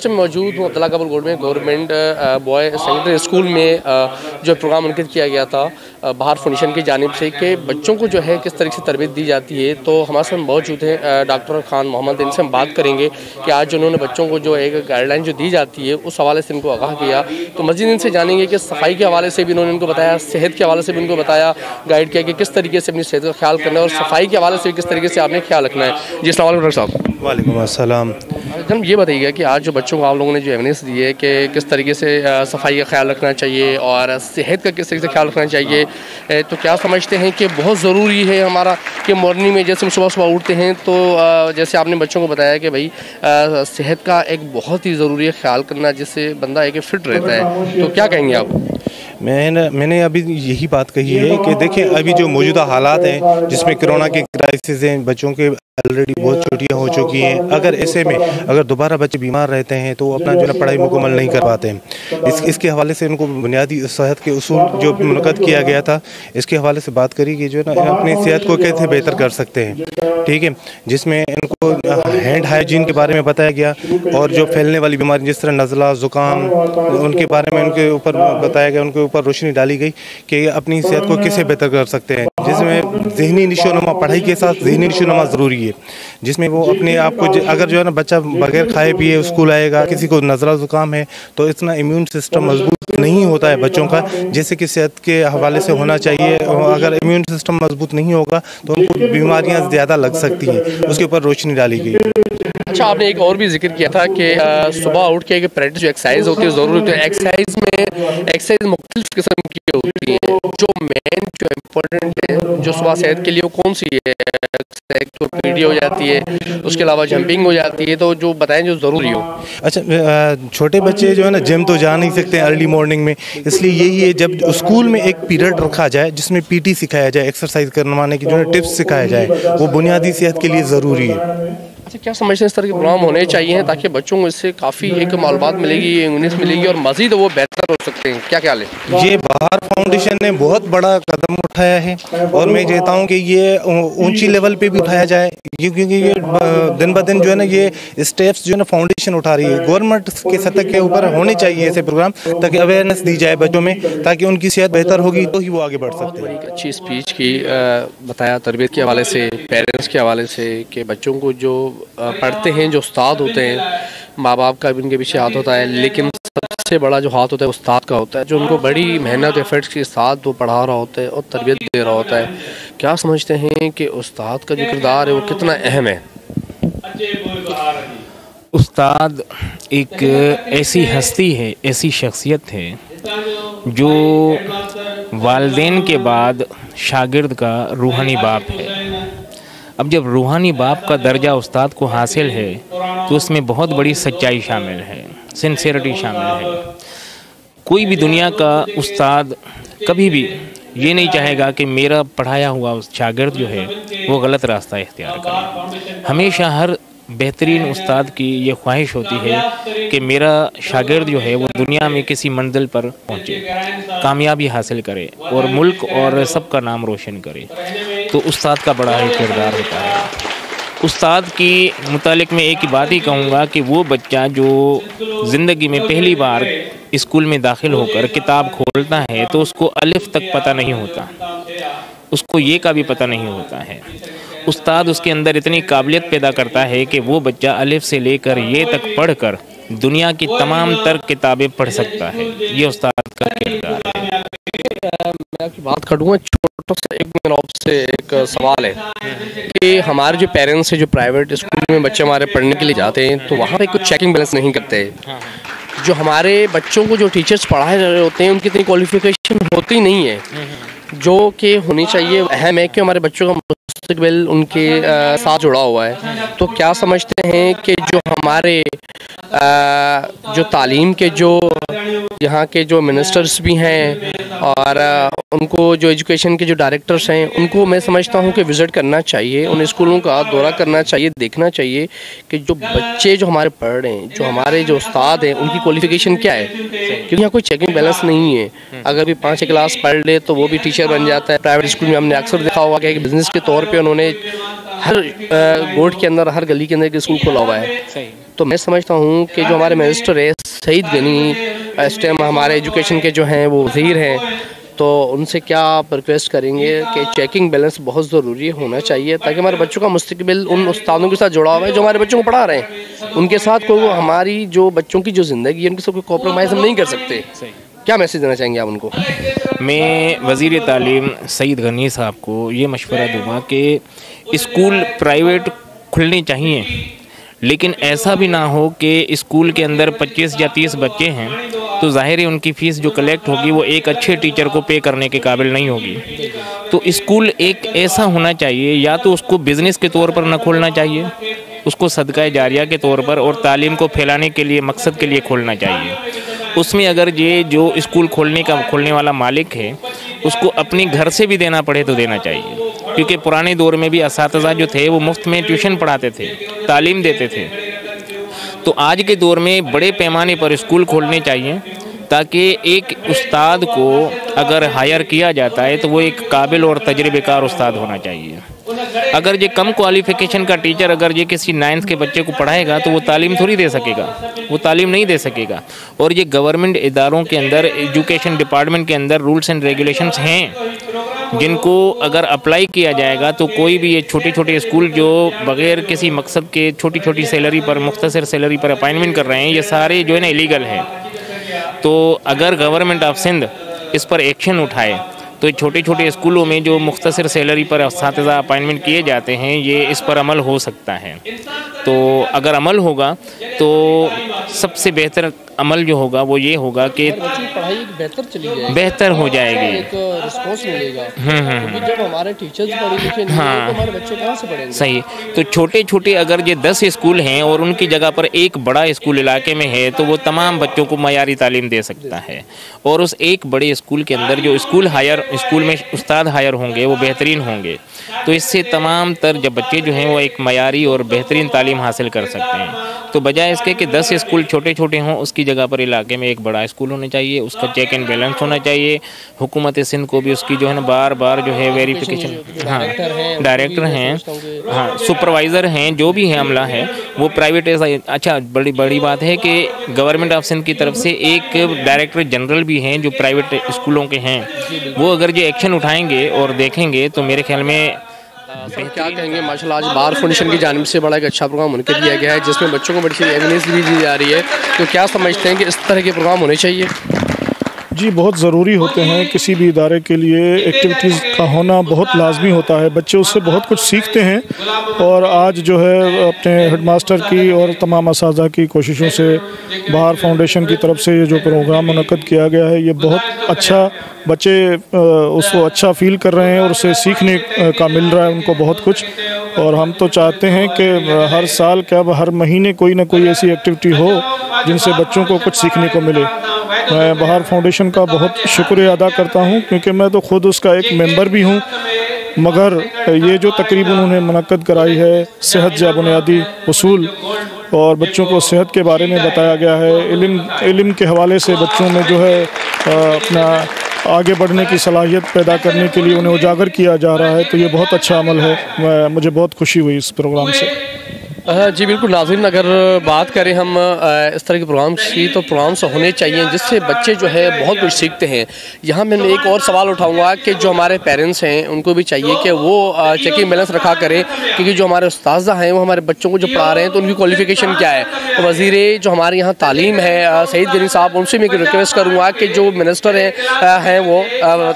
में मौजूद हूँ अब्दुल्ला कबूल रोड में गवर्नमेंट बॉय सेकेंडरी स्कूल में जो प्रोग्राम मुनक़िद किया गया था बाहर फाउंडेशन की जानिब से कि बच्चों को जो है किस तरीके से तरबियत दी जाती है। तो हमारे साथ मौजूद हैं डॉक्टर खान मोहम्मद, इनसे हम बात करेंगे कि आज उन्होंने बच्चों को जो एक गाइडलाइन जो दी जाती है उस हवाले से इनको आगाह किया। तो मज़ीद इनसे जानेंगे कि सफाई के हवाले से भी इन्होंने इनको बताया, सेहत के हवाले से भी इनको बताया, गाइड किया कि किस तरीके से अपनी सेहत का ख्याल करना है और सफाई के हवाले से भी किस तरीके से आपने ख्याल रखना है। जी अस्सलाम वालेकुम डॉक्टर साहब। वालेकुम अस्सलाम। जनाब ये बताइएगा कि आज जो बच्चों को आप लोगों ने जो एविडेंस दी है कि किस तरीके से सफाई का ख्याल रखना चाहिए और सेहत का किस तरीके से ख्याल रखना चाहिए, तो क्या समझते हैं कि बहुत ज़रूरी है हमारा कि मॉर्निंग में जैसे हम सुबह सुबह उठते हैं तो जैसे आपने बच्चों को बताया कि भाई सेहत का एक बहुत ही ज़रूरी है ख्याल करना जिससे बंदा एक फिट रहता है, तो क्या कहेंगे आप? मैंने अभी यही बात कही है कि देखें अभी जो मौजूदा हालात हैं जिसमें कोरोना के क्राइसिस हैं, बच्चों के ऑलरेडी बहुत छुट्टियां हो चुकी हैं। अगर ऐसे में अगर दोबारा बच्चे बीमार रहते हैं तो अपना जो है पढ़ाई मुकम्मल नहीं कर पाते हैं। इसके हवाले से उनको बुनियादी सेहत के उसूल जो मुनक़द किया गया था इसके हवाले से बात करी कि जो है ना अपनी सेहत को कैसे बेहतर कर सकते हैं, ठीक है, जिसमें इनको हैंड हाइजीन के बारे में बताया गया और जो फैलने वाली बीमारी जिस तरह नज़ला ज़ुकाम उनके बारे में उनके ऊपर बताया गया, उनके ऊपर रोशनी डाली गई कि अपनी सेहत को कैसे बेहतर कर सकते हैं, जिसमें ज़हनी निशोनुमा पढ़ाई के साथ ज़हनी निशोनुमा ज़रूरी है, जिसमें वो अपने आप को अगर जो है ना बच्चा बगैर खाए पिए स्कूल आएगा, किसी को नज़ला ज़ुकाम है तो इतना इम्यून सिस्टम मजबूत नहीं होता है बच्चों का जैसे कि सेहत के हवाले से होना चाहिए। अगर इम्यून सिस्टम मजबूत नहीं होगा तो उनको बीमारियां ज़्यादा लग सकती हैं, उसके ऊपर रोशनी डाली गई। अच्छा, आपने एक और भी जिक्र किया था कि सुबह उठ के प्रैक्टिस जो एक्सरसाइज होती है ज़रूरी होती है। एक्सरसाइज मुख्तलिफ किस्म की होती है, जो मेन जो इम्पोर्टेंट है जो सुबह सेहत के लिए वो कौन सी है? तो पीडी हो जाती है, उसके अलावा जंपिंग हो जाती है, तो जो बताएं जो ज़रूरी हो। अच्छा, छोटे बच्चे जो है ना जिम तो जा नहीं सकते अर्ली मॉर्निंग में, इसलिए यही है जब स्कूल में एक पीरियड रखा जाए जिसमें पीटी सिखाया जाए, एक्सरसाइज करवाने की जो है टिप्स सिखाया जाए, वो बुनियादी सेहत के लिए ज़रूरी है। अच्छा, क्या समझते हैं इस तरह के प्रोग्राम होने चाहिए ताकि बच्चों को इससे काफ़ी एक मालूमात मिलेगी, इंग्लिश मिलेगी और मज़ीद वो बेहतर हो सकते हैं? क्या ख्याल है? ये बाहर फाउंडेशन ने बहुत बड़ा कदम उठाया है और मैं चाहता हूँ कि ये ऊंची लेवल पे भी उठाया जाए, क्योंकि ये दिन ब दिन जो है ना ये स्टेप्स जो है ना फाउंडेशन उठा रही है। गवर्नमेंट के सतह के ऊपर होने चाहिए ऐसे प्रोग्राम ताकि अवेयरनेस दी जाए बच्चों में, ताकि उनकी सेहत बेहतर होगी तो ही वो आगे बढ़ सकते हैं। एक अच्छी स्पीच की बताया तरबियत के हवाले से, पेरेंट्स के हवाले से कि बच्चों को जो पढ़ते हैं जो उस्ताद होते हैं, माँ बाप का भी उनके पीछे हाथ होता है, लेकिन सबसे बड़ा जो हाथ होता है उस्ताद का होता है, जो उनको बड़ी मेहनत एफर्ट्स के साथ वो पढ़ा रहा होता है और तरबियत दे रहा होता है। क्या समझते हैं कि उस्ताद का जो किरदार है वो कितना अहम है? उस्ताद एक ऐसी हस्ती है, ऐसी शख्सियत है जो वालिदैन के बाद शागिर्द का रूहानी बाप है। अब जब रूहानी बाप का दर्जा उस्ताद को हासिल है तो उसमें बहुत बड़ी सच्चाई शामिल है, सिंसियरिटी शामिल है। कोई भी दुनिया का उस्ताद कभी भी ये नहीं चाहेगा कि मेरा पढ़ाया हुआ शागिर्द जो है वो गलत रास्ता इख्तियार करे। हमेशा हर बेहतरीन उस्ताद की ये ख्वाहिश होती है कि मेरा शागिर्द जो है वो दुनिया में किसी मंजिल पर पहुँचे, कामयाबी हासिल करे और मुल्क और सबका नाम रोशन करे। तो उस्ताद का बड़ा ही किरदार होता है। उस्ताद की मुतालिक मैं एक ही बात ही कहूँगा कि वो बच्चा जो ज़िंदगी में पहली बार स्कूल में दाखिल होकर किताब खोलता है तो उसको अलिफ तक पता नहीं होता, उसको ये का भी पता नहीं होता है। उस्ताद उसके अंदर इतनी काबिलियत पैदा करता है कि वो बच्चा अलिफ से लेकर ये तक पढ़कर दुनिया की तमाम तर किताबें पढ़ सकता है। ये उस्ताद का किरदार है। मैं आपकी बात करूँगा, छोटा सा एक मेरा आपसे एक सवाल है कि हमारे जो पेरेंट्स हैं जो प्राइवेट स्कूल में बच्चे हमारे पढ़ने के लिए जाते हैं तो वहाँ पे कुछ चेकिंग बैलेंस नहीं करते। जो हमारे बच्चों को जो टीचर्स पढ़ाए जा रहे होते हैं उनकी इतनी क्वालिफिकेशन होती नहीं है जो कि होनी चाहिए। अहम है कि हमारे बच्चों का मुस्तकबिल उनके साथ जुड़ा हुआ है। तो क्या समझते हैं कि जो हमारे जो तालीम के जो यहाँ के जो मिनिस्टर्स भी हैं और उनको जो एजुकेशन के जो डायरेक्टर्स हैं उनको मैं समझता हूँ कि विज़िट करना चाहिए, उन स्कूलों का दौरा करना चाहिए, देखना चाहिए कि जो बच्चे जो हमारे पढ़ रहे हैं, जो हमारे जो उस्ताद हैं उनकी क्वालिफ़िकेशन क्या है, क्योंकि यहाँ कोई चेकिंग बैलेंस नहीं है। अगर भी 5 क्लास पढ़ ले तो वो भी टीचर बन जाता है। प्राइवेट स्कूल में हमने अक्सर देखा होगा कि बिज़नेस के तौर पर उन्होंने हर गोट के अंदर, हर गली के अंदर एक स्कूल खोला हुआ है। तो मैं समझता हूँ कि जो हमारे मिनिस्टर है सईद गनी, इस टाइम हमारे एजुकेशन के जो हैं वो वज़ीर हैं, तो उनसे क्या आप रिक्वेस्ट करेंगे कि चेकिंग बैलेंस बहुत ज़रूरी होना चाहिए ताकि हमारे बच्चों का मुस्तकबिल उन उस्तादों के साथ जुड़ा हुआ है जो हमारे बच्चों को पढ़ा रहे हैं, उनके साथ कोई हमारी जो बच्चों की जो ज़िंदगी है उनके साथ कोई कॉम्प्रोमाइज़ हम नहीं कर सकते। क्या मैसेज देना चाहेंगे आप उनको? मैं वज़ीर तालीम सईद गनी साहब को ये मशवरा दूंगा कि स्कूल प्राइवेट खुलने चाहिए, लेकिन ऐसा भी ना हो कि स्कूल के अंदर 25 या 30 बच्चे हैं तो ज़ाहिर है उनकी फ़ीस जो कलेक्ट होगी वो एक अच्छे टीचर को पे करने के काबिल नहीं होगी। तो स्कूल एक ऐसा होना चाहिए, या तो उसको बिज़नेस के तौर पर न खोलना चाहिए, उसको सदका जारिया के तौर पर और तालीम को फैलाने के लिए मकसद के लिए खोलना चाहिए। उसमें अगर ये जो स्कूल खोलने वाला मालिक है उसको अपने घर से भी देना पड़े तो देना चाहिए, क्योंकि पुराने दौर में भी असातिज़ा जो थे वो मुफ्त में ट्यूशन पढ़ाते थे, तालीम देते थे। तो आज के दौर में बड़े पैमाने पर स्कूल खोलने चाहिए ताकि एक उस्ताद को अगर हायर किया जाता है तो वो एक काबिल और तजर्बेकार उस्ताद होना चाहिए। अगर ये कम क्वालिफ़िकेशन का टीचर अगर ये किसी 9th के बच्चे को पढ़ाएगा तो वो तालीम थोड़ी दे सकेगा, वो तालीम नहीं दे सकेगा। और ये गवर्नमेंट इदारों के अंदर, एजुकेशन डिपार्टमेंट के अंदर रूल्स एंड रेगुलेशंस हैं जिनको अगर अप्लाई किया जाएगा तो कोई भी ये छोटे छोटे स्कूल जो बग़ैर किसी मकसद के छोटी छोटी सैलरी पर, मुख्तसर सैलरी पर अपॉइंटमेंट कर रहे हैं, ये सारे जो है ना इलीगल है। तो अगर गवर्नमेंट ऑफ सिंध इस पर एक्शन उठाए तो छोटे छोटे स्कूलों में जो मुख्तसर सैलरी पर असातिज़ा अपॉइंटमेंट किए जाते हैं, ये इस पर अमल हो सकता है। तो अगर अमल होगा तो सबसे बेहतर अमल जो होगा वो ये होगा कि पढ़ाई बेहतर चली जाएगी, बेहतर हो जाएगी, एक रिस्पॉन्स मिलेगा। क्योंकि जब हमारे टीचर्स पढ़े लिखे नहीं हैं तो हमारे बच्चे कहाँ से पढ़ेंगे? सही। तो छोटे छोटे अगर ये 10 स्कूल हैं और उनकी जगह पर एक बड़ा स्कूल इलाके में है तो वो तमाम बच्चों को मयारी तालीम दे सकता है। और उस एक बड़े स्कूल के अंदर जो स्कूल में उस्ताद हायर होंगे वो बेहतरीन होंगे, तो इससे तमाम तर जब बच्चे जो हैं वो एक मयारी और बेहतरीन तालीम हासिल कर सकते हैं। तो बजाय इसके कि 10 स्कूल छोटे छोटे हों, उसकी जगह पर इलाके में एक बड़ा स्कूल होना चाहिए, उसका चेक एंड बैलेंस होना चाहिए। हुकूमत सिंध को भी उसकी जो है ना बार बार जो है वेरिफिकेशन, हाँ डायरेक्टर हैं, हाँ सुपरवाइज़र हैं, जो भी है अमला है वो प्राइवेट। अच्छा, बड़ी बात है कि गवर्नमेंट ऑफ सिंध की तरफ से एक डायरेक्टर जनरल भी हैं जो प्राइवेट स्कूलों के हैं। वो अगर ये एक्शन उठाएंगे और देखेंगे तो मेरे ख्याल में क्या कहेंगे। माशाल्लाह आज बार फाउंडेशन की जानिब से बड़ा एक अच्छा प्रोग्राम मुनक़िद किया गया है जिसमें बच्चों को बड़ी सी अवेयरनेस भी दी जा रही है। तो क्या समझते हैं कि इस तरह के प्रोग्राम होने चाहिए? जी, बहुत ज़रूरी होते हैं। किसी भी इदारे के लिए एक्टिविटीज़ का होना बहुत लाजमी होता है। बच्चे उससे बहुत कुछ सीखते हैं। और आज जो है अपने हेडमास्टर की और तमाम असातिज़ा की कोशिशों से बाहर फाउंडेशन की तरफ से ये जो प्रोग्राम मुनक़्क़द किया गया है ये बहुत अच्छा, बच्चे उसको अच्छा फ़ील कर रहे हैं और उससे सीखने का मिल रहा है उनको बहुत कुछ। और हम तो चाहते हैं कि हर साल हर महीने कोई ना कोई ऐसी एक्टिविटी हो जिनसे बच्चों को कुछ सीखने को मिले। मैं बहार फाउंडेशन का बहुत शुक्रिया अदा करता हूं क्योंकि मैं तो ख़ुद उसका एक मेंबर भी हूं। मगर ये जो तकरीब उन्होंने मुनक़्क़द कराई है, सेहत या बुनियादी उसूल, और बच्चों को सेहत के बारे में बताया गया है, इल्म के हवाले से बच्चों में जो है अपना आगे बढ़ने की सलाहियत पैदा करने के लिए उन्हें उजागर किया जा रहा है, तो ये बहुत अच्छा अमल है। मुझे बहुत खुशी हुई इस प्रोग्राम से। जी बिल्कुल नाज़रीन, अगर बात करें हम इस तरह के प्रोग्राम्स की तो प्रोग्राम्स होने चाहिए जिससे बच्चे जो है बहुत कुछ सीखते हैं। यहाँ मैं एक और सवाल उठाऊंगा कि जो हमारे पेरेंट्स हैं उनको भी चाहिए कि वो चेकिंग बैलेंस रखा करें, क्योंकि जो हमारे उस्ताद हैं वो हमारे बच्चों को जो पढ़ा रहे हैं तो उनकी क्वालिफ़िकेशन क्या है। तो वज़ीर जो हमारे यहाँ तालीम है सईद गनी साहब, उनसे मैं रिक्वेस्ट करूँगा कि जो मिनिस्टर हैं वो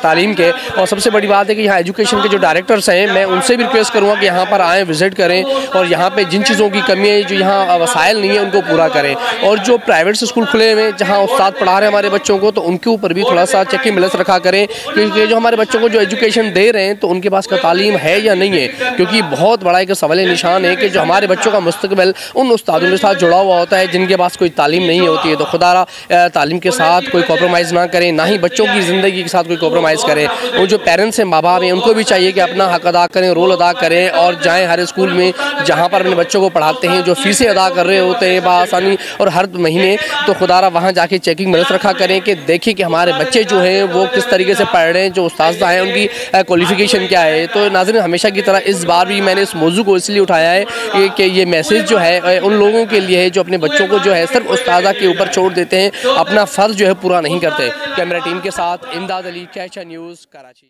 तालीम के, और सबसे बड़ी बात है कि यहाँ एजुकेशन के जो डायरेक्टर्स हैं मैं उनसे भी रिक्वेस्ट करूँगा कि यहाँ पर आएँ, विज़िट करें और यहाँ पर जिन चीज़ों की कमी है, जो यहाँ वसाइल नहीं है, उनको पूरा करें। और जो प्राइवेट स्कूल खुले हुए जहाँ उस्ताद पढ़ा रहे हैं हमारे बच्चों को, तो उनके ऊपर भी थोड़ा सा चेकिंग बैलेंस रखा करें, क्योंकि जो हमारे बच्चों को जो एजुकेशन दे रहे हैं तो उनके पास का तालीम है या नहीं है। क्योंकि बहुत बड़ा एक सवाल निशान है कि जो हमारे बच्चों का मुस्तकबिल उन उस्तादों के साथ जुड़ा हुआ होता है जिनके पास कोई तालीम नहीं होती है। तो खुदारा तालीम के साथ कोई कॉम्प्रोमाइज़ ना करें, ना ही बच्चों की ज़िंदगी के साथ कोई कॉम्प्रोमाइज़ करें। और जो पेरेंट्स हैं, माँ बाप हैं, उनको भी चाहिए कि अपना हक अदा करें, रोल अदा करें और जाएँ हर स्कूल में जहाँ पर अपने बच्चों को पढ़ाते हैं, जो फीसें अदा कर रहे होते हैं बआसानी और हर महीने, तो खुदारा वहाँ जाके चेकिंग बैलेंस रखा करें कि देखें कि हमारे बच्चे जो हैं वो किस तरीके से पढ़ रहे हैं, जो उस्ताद हैं उनकी क्वालिफ़िकेशन क्या है। तो नाज़रीन, हमेशा की तरह इस बार भी मैंने इस मौजू को इसलिए उठाया है कि ये मैसेज जो है उन लोगों के लिए है जो अपने बच्चों को जो है सिर्फ उस्ताद के ऊपर छोड़ देते हैं, अपना फ़र्ज़ जो है पूरा नहीं करते। कैमरा टीम के साथ इमदाद अली, कैचा न्यूज़, कराची।